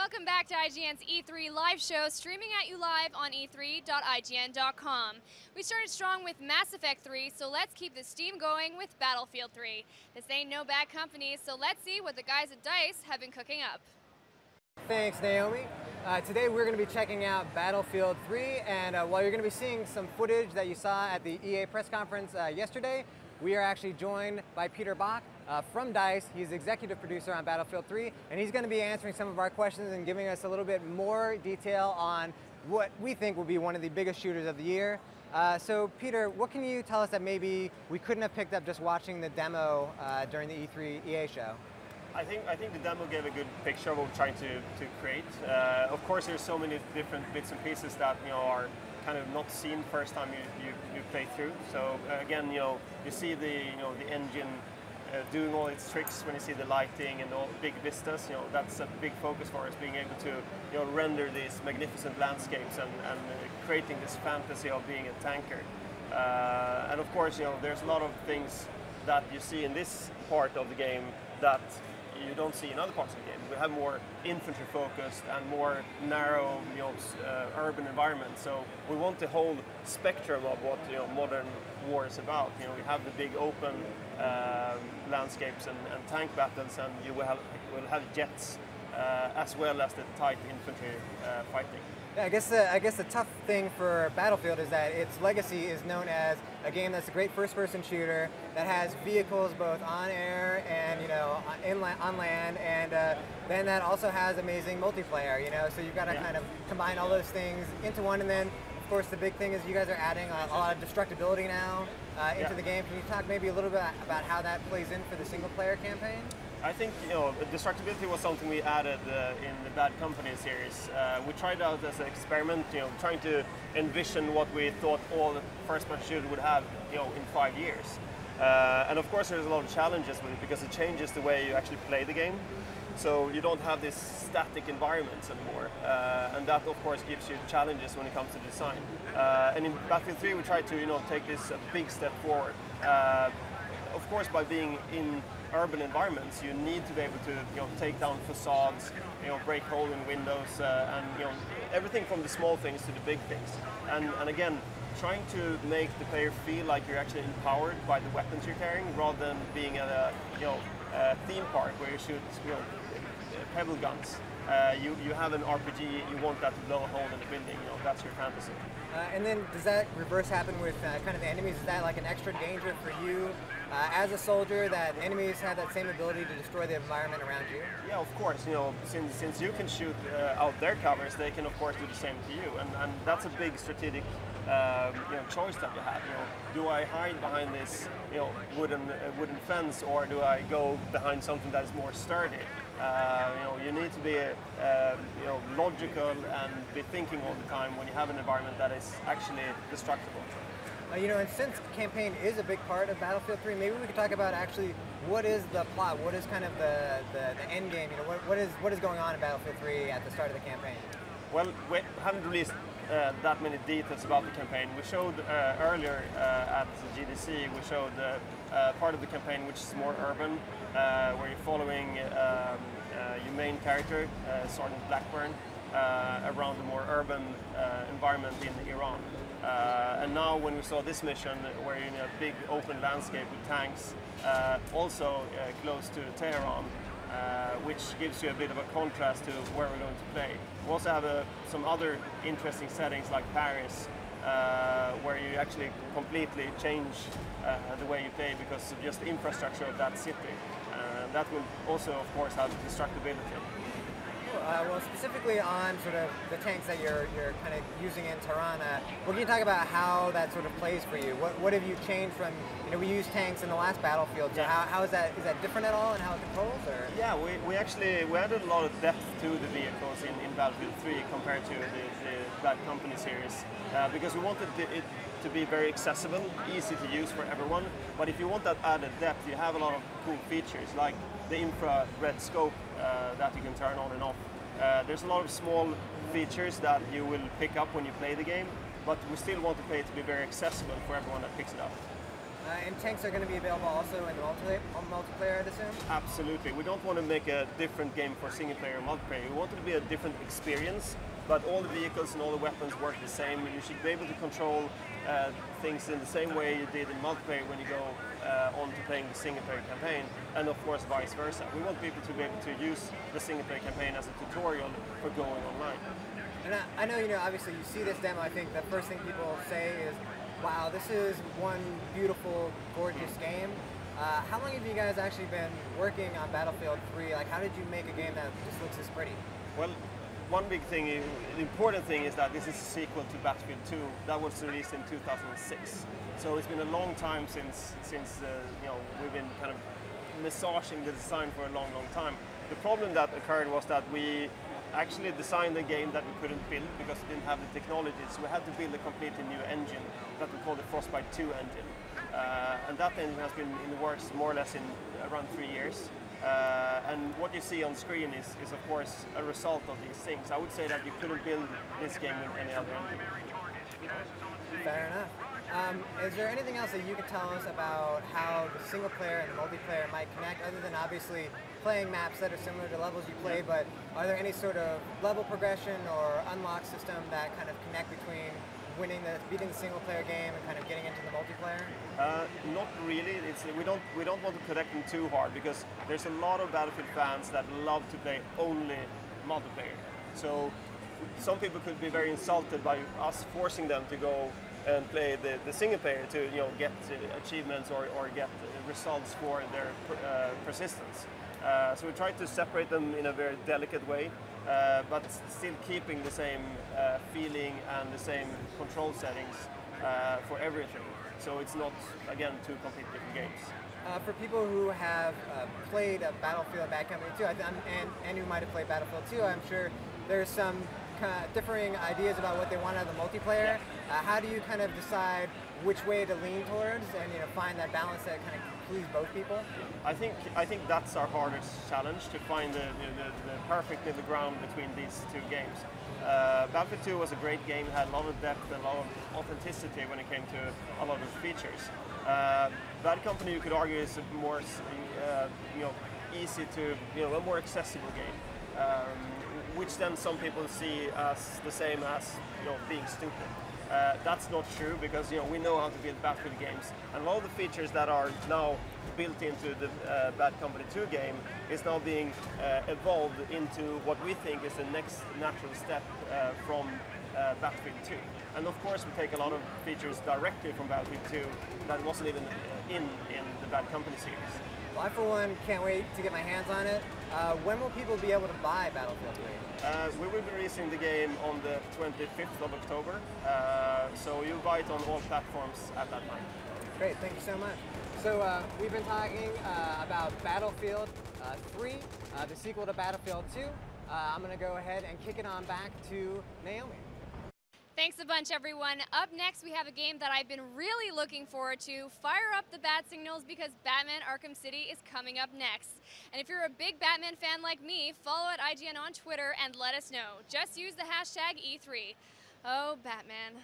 Welcome back to IGN's E3 live show, streaming at you live on e3.ign.com. We started strong with Mass Effect 3, so let's keep the steam going with Battlefield 3. This ain't no bad company, so let's see what the guys at DICE have been cooking up. Thanks, Naomi. Today we're going to be checking out Battlefield 3, and while you're going to be seeing some footage that you saw at the EA press conference yesterday, we are actually joined by Peter Bach from DICE. He's executive producer on Battlefield 3, and he's going to be answering some of our questions and giving us a little bit more detail on what we think will be one of the biggest shooters of the year. So Peter, what can you tell us that maybe we couldn't have picked up just watching the demo during the E3 EA show? I think the demo gave a good picture of what we're trying to create. Of course, there's so many different bits and pieces that are kind of not seen first time you play through. So again, you see the engine doing all its tricks when you see the lighting and all big vistas. That's a big focus for us, being able to render these magnificent landscapes and creating this fantasy of being a tanker. And of course, there's a lot of things that you see in this part of the game that you don't see in other parts of the game. We have more infantry focused and more narrow, urban environment. So we want the whole spectrum of what modern war is about. We have the big open landscapes and tank battles, and you will have jets as well as the tight infantry fighting. Yeah, I guess the tough thing for Battlefield is that its legacy is known as a game that's a great first-person shooter that has vehicles both on air and on land, and then that also has amazing multiplayer. So you've got to kind of combine all those things into one, and then of course the big thing is you guys are adding a lot of destructibility now into the game. Can you talk maybe a little bit about how that plays in for the single-player campaign? I think destructibility was something we added in the Bad Company series. We tried out as an experiment, trying to envision what we thought all first-person shooter would have, in 5 years. And of course, there's a lot of challenges with it because it changes the way you actually play the game. So you don't have these static environments anymore, and that of course gives you challenges when it comes to design. And in Battlefield 3, we tried to take this a big step forward. Of course, by being in urban environments, you need to be able to take down facades, break hole in windows, and everything from the small things to the big things. And again, trying to make the player feel like you're actually empowered by the weapons you're carrying, rather than being at a theme park where you shoot pebble guns. You have an RPG, you want that to blow a hole in the building. That's your fantasy. And then does that reverse happen with kind of the enemies? Is that like an extra danger for you as a soldier, that enemies have that same ability to destroy the environment around you? Yeah, of course. Since you can shoot out their covers, they can of course do the same to you, and that's a big strategic choice that you have. Do I hide behind this wooden fence, or do I go behind something that is more sturdy? You need to be logical and be thinking all the time when you have an environment that is actually destructible. And since campaign is a big part of Battlefield 3, maybe we could talk about actually what is the plot, what is kind of the end game, what is going on in Battlefield 3 at the start of the campaign? Well, we haven't released that many details about the campaign. We showed earlier at GDC, we showed part of the campaign which is more urban, where you're following your main character, Sergeant Blackburn, around a more urban environment in Iran. And now when we saw this mission, where you're in a big open landscape with tanks, also close to Tehran, which gives you a bit of a contrast to where we're going to play. We also have some other interesting settings like Paris, where you actually completely change the way you play because of just the infrastructure of that city. That will also, of course, have destructibility. Well, specifically on sort of the tanks that you're kind of using in Tehran, can you talk about how that sort of plays for you? What have you changed from, we used tanks in the last Battlefield, so how is that different at all in how it controls? Or? Yeah, we added a lot of depth to the vehicles in Battlefield 3 compared to the Bad Company series, because we wanted it to be very accessible, easy to use for everyone, but if you want that added depth, you have a lot of cool features like the infrared scope that you can turn on and off. There's a lot of small features that you will pick up when you play the game, but we still want to play it to be very accessible for everyone that picks it up. And tanks are going to be available also in the multiplayer, I'd assume? Absolutely. We don't want to make a different game for single player and multiplayer. We want it to be a different experience, but all the vehicles and all the weapons work the same. You should be able to control things in the same way you did in multiplayer when you go on to playing the single player campaign, and of course vice versa. We want people to be able to use the single player campaign as a tutorial for going online. And I know, obviously you see this demo, I think the first thing people say is, wow, this is one beautiful, gorgeous game. How long have you guys actually been working on Battlefield 3? Like, how did you make a game that just looks this pretty? Well, one big thing, the important thing is that this is a sequel to Battlefield 2 that was released in 2006. So it's been a long time since we've been kind of massaging the design for a long time. The problem that occurred was that we actually designed a game that we couldn't build because it didn't have the technology. So we had to build a completely new engine that we call the Frostbite 2 engine. And that engine has been in the works more or less in around 3 years. And what you see on screen is of course a result of these things. I would say that you couldn't build this game with any other engine. Fair enough. Is there anything else that you could tell us about how the single player and the multiplayer might connect, other than obviously playing maps that are similar to levels you play, but are there any sort of level progression or unlock system that kind of connect between beating the single player game and kind of getting into the multiplayer? Not really. We don't want to connect them too hard because there's a lot of Battlefield fans that love to play only multiplayer. So some people could be very insulted by us forcing them to go and play the single player to get achievements or get results for their persistence. So we try to separate them in a very delicate way, but still keeping the same feeling and the same control settings for everything. So it's not, again, two completely different games. For people who have played a Battlefield Bad Company 2 and who might have played Battlefield 2, I'm sure there's some differing ideas about what they want out of the multiplayer. How do you kind of decide which way to lean towards and find that balance that kind of please both people? I think that's our hardest challenge, to find the perfect middle ground between these two games. Battlefield 2 was a great game, had a lot of depth and a lot of authenticity when it came to a lot of features. Bad Company, you could argue, is a more easy to, a more accessible game, which then some people see as the same as being stupid. That's not true, because we know how to build Battlefield games, and a lot of the features that are now built into the Bad Company 2 game is now being evolved into what we think is the next natural step from Battlefield 2. And of course we take a lot of features directly from Battlefield 2 that wasn't even in the Bad Company series. Well, I for one can't wait to get my hands on it. When will people be able to buy Battlefield 3? We will be releasing the game on the 25th of October, so you'll buy it on all platforms at that time. Great, thank you so much. So we've been talking about Battlefield 3, the sequel to Battlefield 2. I'm going to go ahead and kick it on back to Naomi. Thanks a bunch, everyone. Up next, we have a game that I've been really looking forward to. Fire up the bat signals, because Batman Arkham City is coming up next. And if you're a big Batman fan like me, follow at IGN on Twitter and let us know. Just use the hashtag E3. Oh, Batman.